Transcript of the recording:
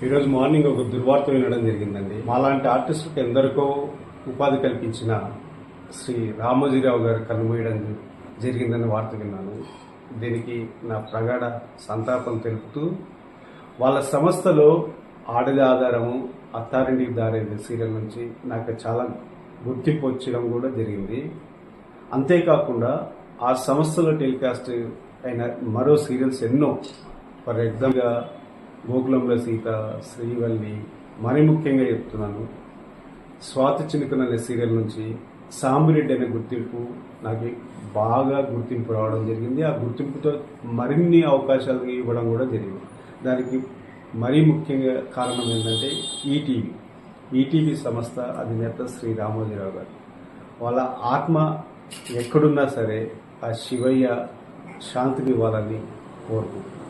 ఈరోజు మార్నింగ్ ఒక దుర్వార్త వినడం జరిగిందండి. మాలాంటి ఆర్టిస్టులకు ఎందరికో ఉపాధి కల్పించిన శ్రీ రామోజీరావు గారు కన్నుమూయడం జరిగిందని వార్త విన్నాను. దీనికి నా ప్రగాఢ సంతాపం తెలుపుతూ, వాళ్ళ సంస్థలో ఆడది ఆధారము, అత్తారింటికి దారేది సీరియల్ నుంచి నాకు చాలా గుర్తింపు వచ్చడం కూడా జరిగింది. అంతేకాకుండా ఆ సంస్థలో టెలికాస్ట్ అయిన మరో సీరియల్స్ ఎన్నో, ఫర్ ఎగ్జాంపుల్గా గోకులంలో సీత, శ్రీవల్లి, మరి ముఖ్యంగా చెప్తున్నాను స్వాతి చినుకున అనే సీరియల్ నుంచి సాంబిరెడ్డి అనే గుర్తింపు నాకు బాగా గుర్తింపు రావడం జరిగింది. ఆ గుర్తింపుతో మరిన్ని అవకాశాలు ఇవ్వడం కూడా జరిగింది. దానికి మరీ ముఖ్యంగా కారణం ఏంటంటే ఈటీవీ సంస్థ అధినేత శ్రీ రామోజీరావు గారు. వాళ్ళ ఆత్మ ఎక్కడున్నా సరే ఆ శివయ్య శాంతిని ఇవ్వాలని కోరుకుంటున్నాను.